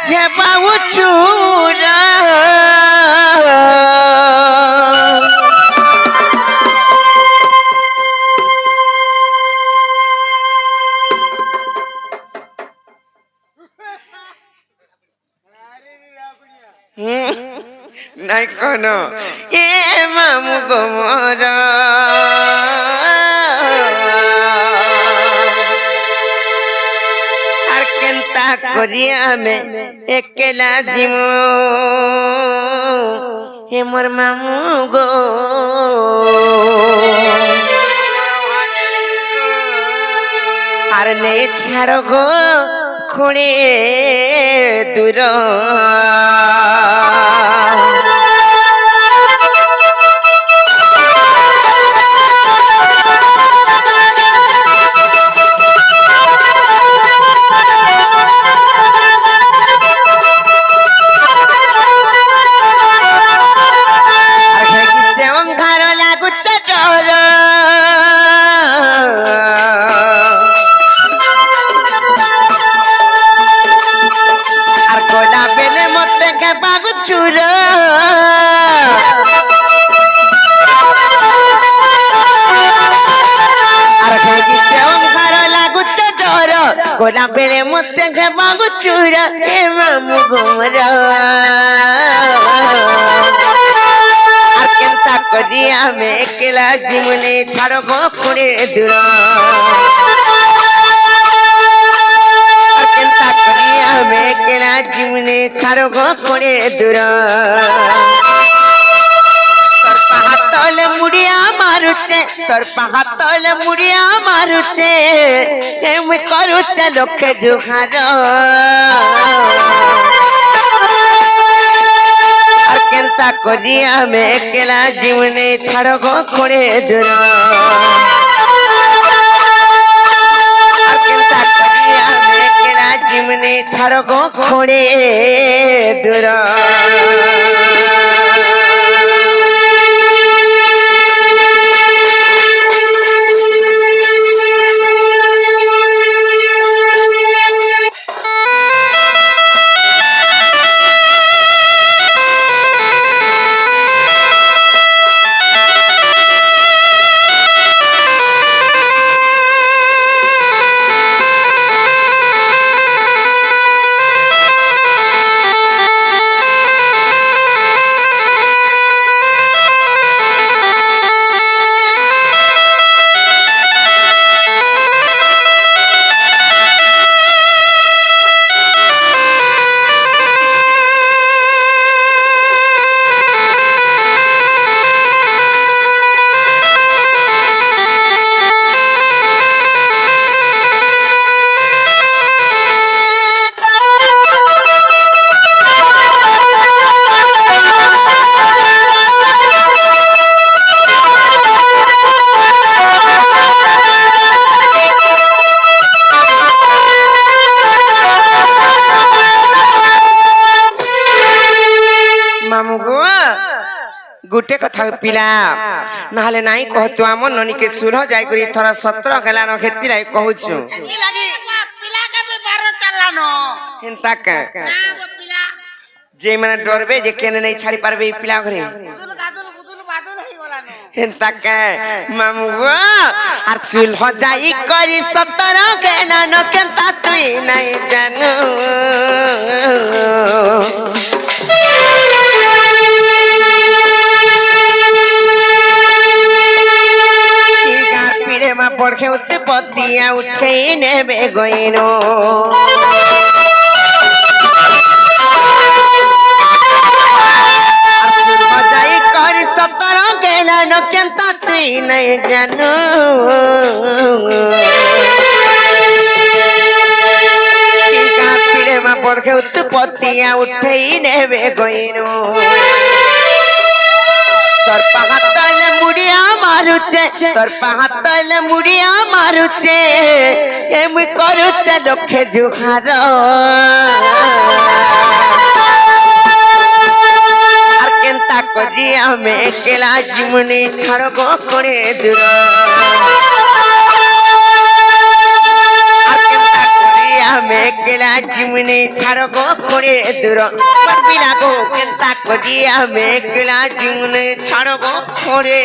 हे बाबू चूरा নাই কোন এ মামু গোমর আর কেনতা করি আমি একলা জিম হে মোর মামু গো আর নেই ছাড়ো গো খুঁড়ে দূর গোলা বেড়ে মতে বাবু চূড়া এ মামু গোমরা আর কেনতা করি আমি একলা জীবনে ছাড়ো গো খুঁড়ে দূর আর কেনতা করি আমি একলা জীবনে ছাড়ো গো খুঁড়ে দূর তলে মুড়িয়া মারুছে তোর পাহা তলে মুড়িয়া মারুছে এমনি করুছে লোকে জুহার আর কেনতা করি আমি একলা জীবনে ছাড়ো গো খুঁড়ে দূর আর কেনতা করি আমি একলা জীবনে ছাড়ো গো খুঁড়ে দূর गुटे कथा पिला नहले नाई कहतु आम ननी के सुलह जाय करी थरा 17 गेला न खेती लाई कहूछु खेती लागी पिला के भी 12 चलानो हिंता के जे माने डरबे जे केने नहीं छाड़ी पारबे पिला घरे बुदुल बादुल ही गलानो हिंता के मामुआ आर सुलह जाय करी 17 गेला न केनता तुई नहीं जानू पढ़े उठते पतिया उठे नेबे गइनो जाई कर 17 गेला न केनता तुई नहीं जानू पीड़े में पढ़े उठते पतिया उठे नेबे गइनो तोर पाहतले मुड़िया मारुचे तोर पाहतले मुड़िया मारुचे एमि करुचे लोके जुहार आर केनता करी हमें एकला जीवने छाड़ गो करे दूर ছাড় গো করে দূর পারবি না গো কেনতা করি আমি একলা জীবনে ছাড় গো করে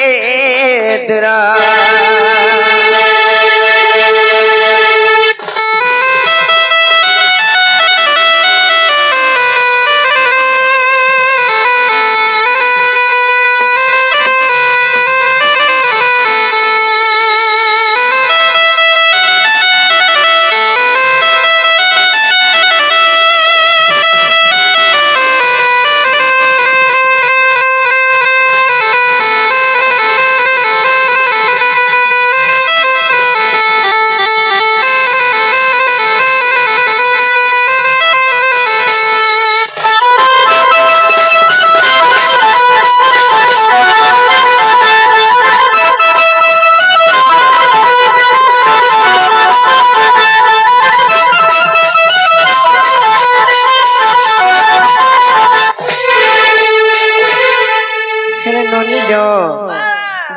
দূর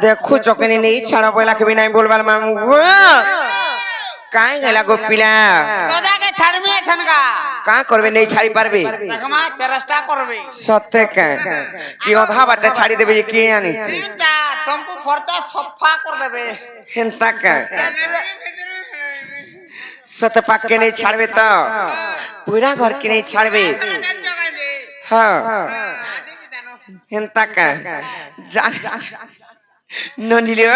देखु चकनी नहीं छाड़ा पहला कभी नहीं बोलबाल मामू काहे गेला गो पिला তোদা কে ছাড়মি আছনকা का करबे नहीं छाड़ी पारबे দেখমা চেষ্টা করবে सत्य का कि आधा बाटे छाड़ी देबे ये के आनी से সিনটা তমকু ফরতা সফা করে দেবে हिंता का सत्य पाक के नहीं छाड़बे तो पूरा घर के नहीं छाड़बे हां हिंता का ननिलियो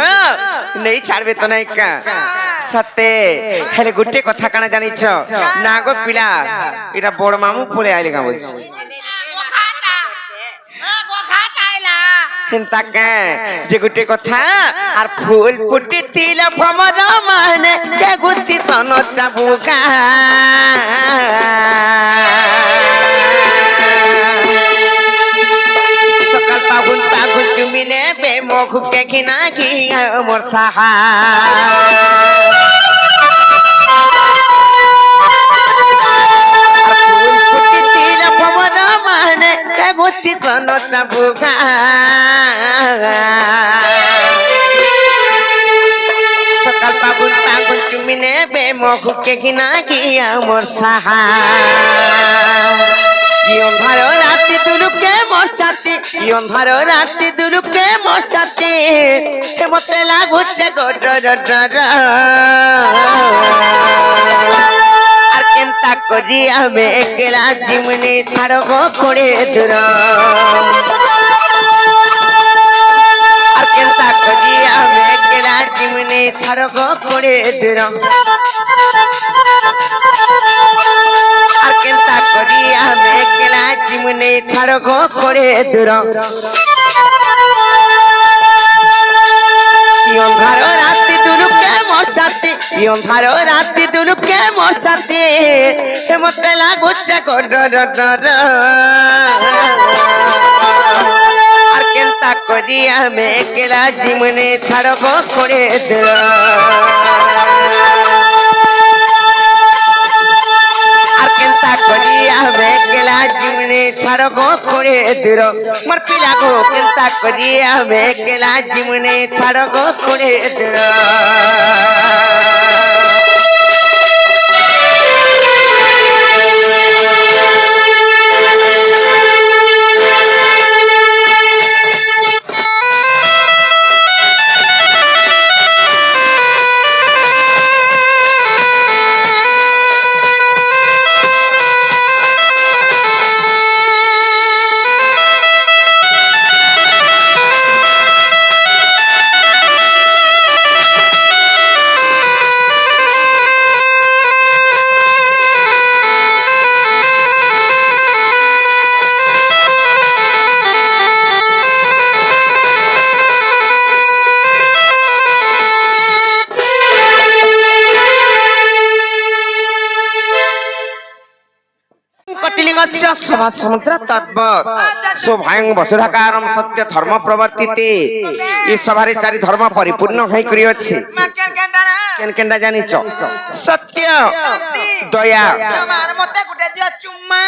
नहीं छाड़बे तो नहीं का सत्य हेले गुटे कथा काना जानी छ नागो पिला इटा बड़ मामू पले आइले का बोलछ গোখাটা গোখাটা আইলা हिंता का जे गुटे कथा आर फूल फुटी तिल भमर माने के गुती सनो चाबुका सकल पागुन पागुन तुमिने बेमुख के खिना की मोर साहा फूल फुटी तिल भमर माने के गुती सनो चाबुका सकल पागुन पागुन तुमिने बेमुख के खिना की मोर साहा अंधारो राती दुलुके मोर छाती अंधारो राती दुलुके मोर छाती हे मते लागुचे गोडर আর কেনতা করি আমি একলা জীবনে ছাড় গো করে দূর আর কেনতা করি আমি একলা জীবনে ছাড় গো করে দূর আর কেনতা করি আমি একলা জীবনে ছাড় গো করে দূর अंधारो राती दुलुके मोर छाती अंधारो राती दुलुके मोर छाती हे मते लागुचे गोडर আর কেনতা করি আমি একলা জীবনে ছাড় গো করে দূর আর কেনতা করি আমি একলা জীবনে ছাড় গো করে দূর মোর পিলা গো কেনতা করি আমি একলা জীবনে ছাড় গো করে দূর समाज समुद्र तद्वत सौभाग्य वसुधाकारम सत्य धर्म प्रवर्तिते ये सभारे चारि धर्म परिपूर्ण होई करी अछि केन केनडा जानि छ सत्य दया আমার মতে গুটে দিও চুম্মা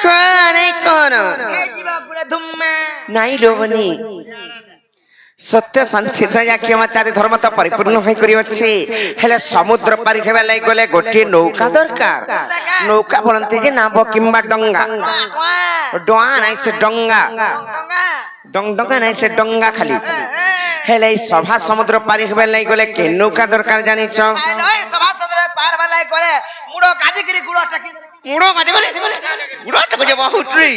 करे कोन এই জীবা গুড়ে ধুম্মা নাই लोभनी সত্য শান্তি দয়া ক্ষমা চারি ধর্ম তো পরিপূর্ণ হয়ে করি আছে হেলে সমুদ্র পারি হেবা লাগি গলে গোটিয়ে নৌকা দরকার নৌকা বলতে যে নাব কিংবা ডঙ্গা ডোয়া নাই সে ডঙ্গা ডঙ্গা নাই সে ডঙ্গা খালি হেলে এই সভা সমুদ্র পারি হেবা লাগি গলে কে নৌকা দরকার জানিছ মুড়ো কাজে করে গুড়োটাকে যে বহুট্রি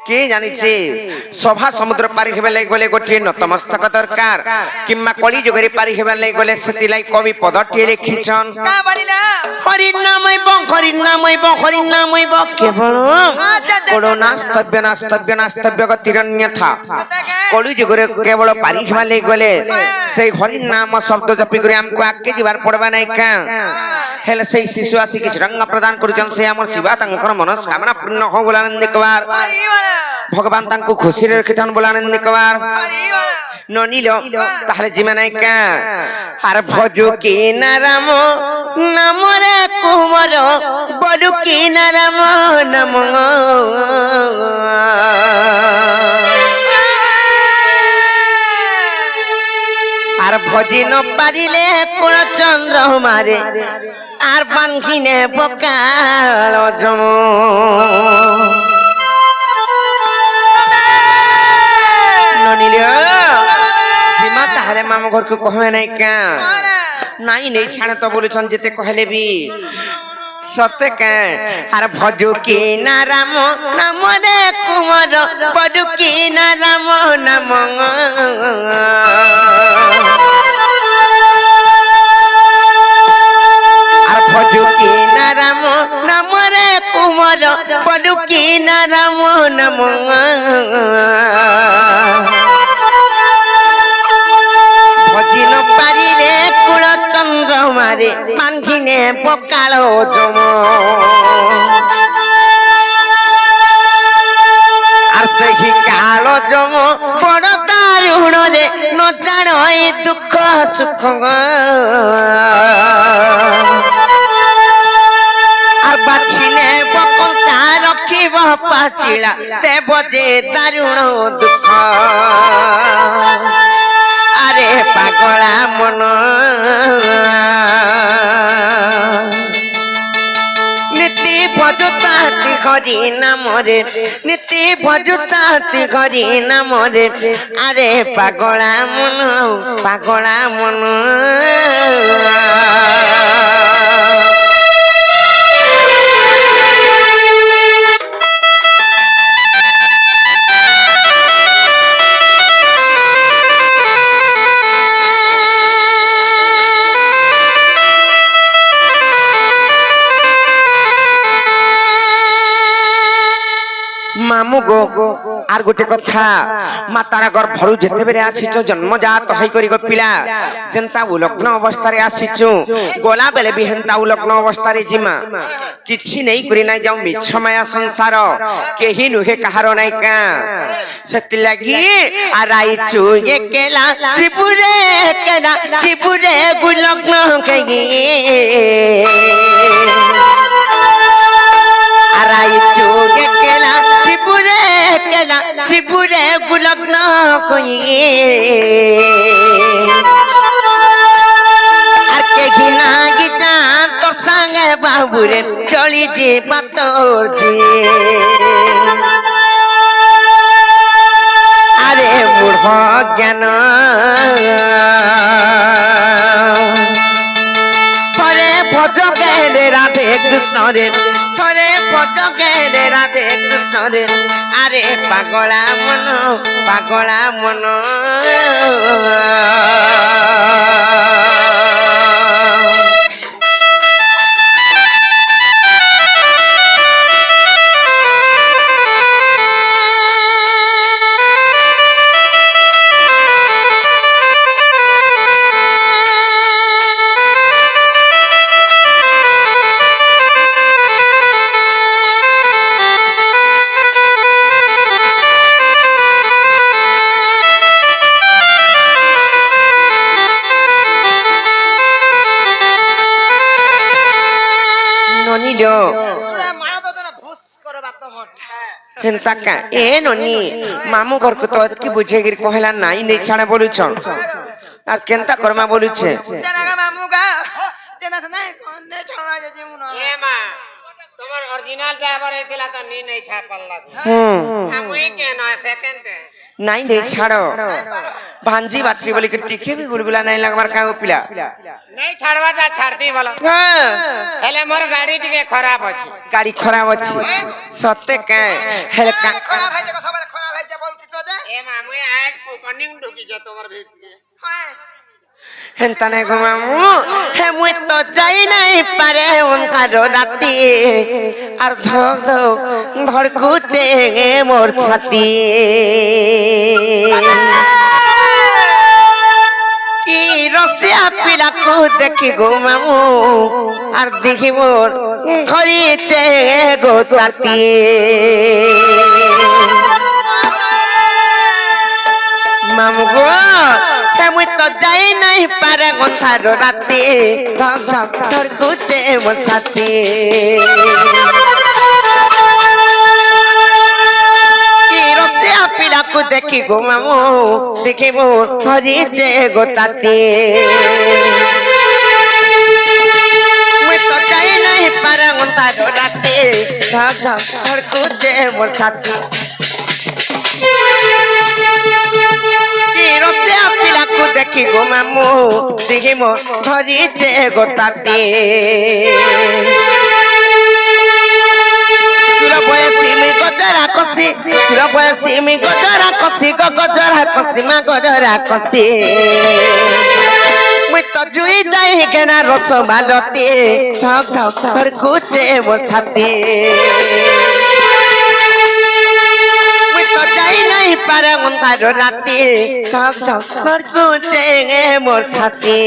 কে জানিছে সভা সমুদ্র পারি হেবা লাগি গলে গোটিয়ে নতমস্তক দরকার কিংবা কলি যুগরে পারি হেবা লাগি গলে সেতিলাই কবি পদটিয়ে লিখিছন হরিনামৈব হরিনামৈব হরিনামৈব কেবল নাস্তব্য নাস্তব্য নাস্তব্য গতিরন্যথা কলি যুগরে কেবল পারি হেবা লাগি গলে সেই হরিনাম শব্দ জপি করে আমকু আগে যাবার পড়বা নাই কা হেলে সেই শিশু আসি কিছু রঙ্গ প্রদান করছন সে আমার শিবা তাঙ্কর মনস্কামনা পূর্ণ হও বলে আনন্দ কবার ভগবান তাঙ্কু খুশি রেখিথান বলে আনন্দ কবার ননিল তাহলে জিমা নাই কা আর ভজু কি না রাম নামরে কুমর বলু কি না রাম নাম আর ভজি ন পারিলে কোন চন্দ্র মারে আর বাঙ্গিনে বকাল জম ননিল জিমা তাহলে মামা ঘরকে কহবে নাই কা নাই নেই ছাড়ে তো বলেছন যেতে কহলে বি সতে কে আর ভজু কি না রাম নাম রে কুমর বলু কি না রাম নাম আর ভজু কি না রাম নাম রে কুমর বলু কি না রাম নাম ভজি ন পারিলে কুল চন্দ্র মারে বান্ধিনে বকাল জম আর সেই কাল জম বড় দারুণ রে ন জানো এই দুঃখ সুখ আর বাছিনে বকঞ্চা রখিব পাচিলা দেব যে দারুণ দুঃখ আরে পাগলা মন নীতি ভজুতাতি হরি নামরে নীতি ভজুতাতি হরি নামরে আরে পাগলা মন পাগলা মন মামু গো আর গোটে কথা মাতার গর্ভরু যেতেবেলে আসিছ জন্মজাত হই করি গো পিলা যেন্তা উলগ্ন অবস্থারে আসিছু গলা বেলে বি হেন্তা উলগ্ন অবস্থারে জিমা কিছু নেই করি নাই যাও মিছ মায়া সংসার কেহি নুহে কাহার নাই কা সেতি লাগি আর আইছু একেলা ত্রিপুরে একেলা ত্রিপুরে গুলগ্ন কেহি আর আইছু একেলা ত্রিপুরে একেলা ত্রিপুরে গুলগ্ন কই আর কে ঘিনা গীতা তোর সঙ্গে বাবুরে চলি যে পাতর আরে মূঢ় জ্ঞান থরে ভজ গেলে রাধে কৃষ্ণ রে থরে ভজ গেলে রাধে কৃষ্ণ রে আরে পাগলা মন পাগলা মন হেন্তা কা এ ননি মামু ঘর কো তো কি বুঝে গির কহলা নাই নেই ছাড়া বলুছ আর কেনতা কর্মা বলুছে তেনাগা মামুগা তেনা নাই কোনে ছড়া যাচ্ছে মুন এ মা তোমার অরিজিনাল ড্রাইভার হইছিল তো নি নাই ছাপ পারলা আমি কেন সেকেন্ড নাই নেই ছাড়ো ভাঞ্জি বাচ্চি বলি কি টিকে বি গুড়গুলা নাই লাগবার কাউ পিলা নাই ছাড়বাটা ছাড়তি বলো হ্যাঁ হেলে মোর গাড়ি টিকে খারাপ আছে গাড়ি খারাপ আছে সত্যি কে হেলে খারাপ হয়ে যাবে সবাই খারাপ হয়ে যাবে বলতি তো দে এ মা মুই আজ কনিং ঢুকি যা তোমার ভিতরে হ্যাঁ হেন্তা নাই গো মামু হে মুই তো যাই নাই পারে অনকার রাতি আর ধক ধক ধড়কুচে মোর ছাতি কি রসিয়া পিলাকু দেখি গো মামু আর দেখি মোর ধরিছে গো তাতি মামু গো হে মুই তো যাই নাই পারে অনকার রাতি ধক ধক ধড়কুচে মোর ছাতি পিলাকু দেখি গো মামু দেখি মোর ধরিছে গো তাতি মুই তো যাই নাই পারে অন্তার রাতে ধক ধক ধড়কুচে মোর ছাতি কি রসিয়া পিলাকু দেখি গো মামু দেখি মোর ধরিছে গো তাতি সুরা বয়সী mi গজরা কছি সুরা বয়সী mi গজরা কছি গো গজরা কছি মা গজরা কছি মুই তো জুই যাই কেনা রস ভালতে ধক ধক ধড়কুচে মোর ছাতি মুই তো যাই নাই পারে অন্ধার রাতে ধক ধক ধড়কুচে মোর ছাতি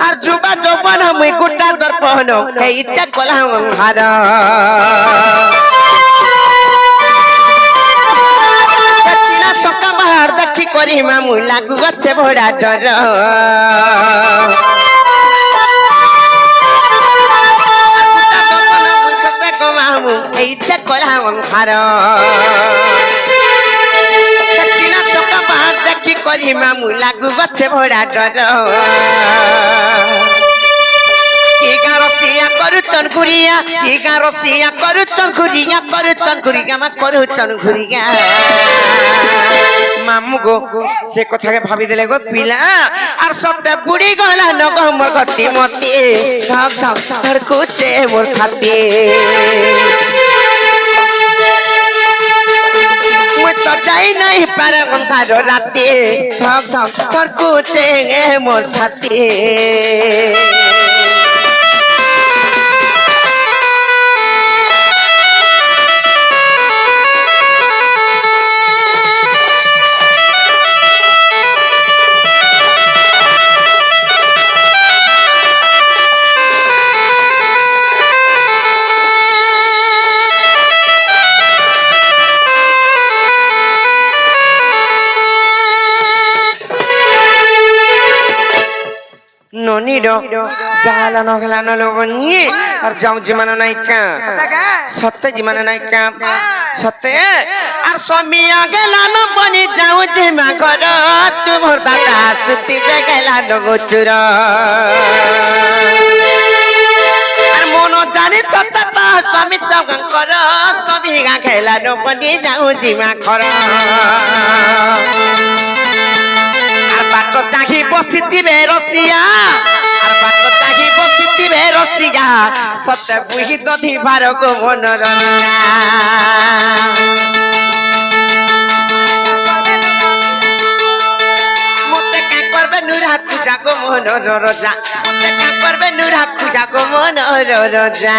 আর যুবা যৌবন মুই গোটা দর্পণ হে ইচ্ছা কলাম হার চিনা চকা বাহার দেখি করি মামু লাগু গছে ভোড়া ডর মামু হে ইচ্ছা কলাম হার চিনা চকা বাহার দেখি করি মামু লাগু গছে ভোড়া ডর রসিয়া করুচন ঘুরিয়া ইগা রসিয়া করুচন ঘুরিয়া মা করুচন ঘুরিয়া মামু গো সে কথাকে ভাবি দিলে গো পিলা আর সত্যি বুড়ি গলা নগ মোর গতি মতি ধক ধক ধড়কুচে মোর ছাতি মুই তো যাই নাই পারে অন্ধার রাতে ধক ধক ধড়কুচে মোর ছাতি ননির জাহালা নগলা নলবনি আর যাও জীবন নাইকা সত্য জীবন নাইকা সত্য আর সমিয়া গেলা নবনি যাও জিমা ঘর তোমার দাদা সুতি গেলা নগচুর আর মন জানি সত্য তো স্বামী চৌকান কর সমিয়া গেলা নবনি যাও জিমা ঘর আর বাট চাহি বসিথিবে রসিয়া আর বাট চাহি বসিথিবে রে রসিয়া সতে বুহি তো দিবার গো মনর মতে কা করবে নুরা খুজা গো মনর রজা মতে কা করবে নুরা খুজা গো মনর রজা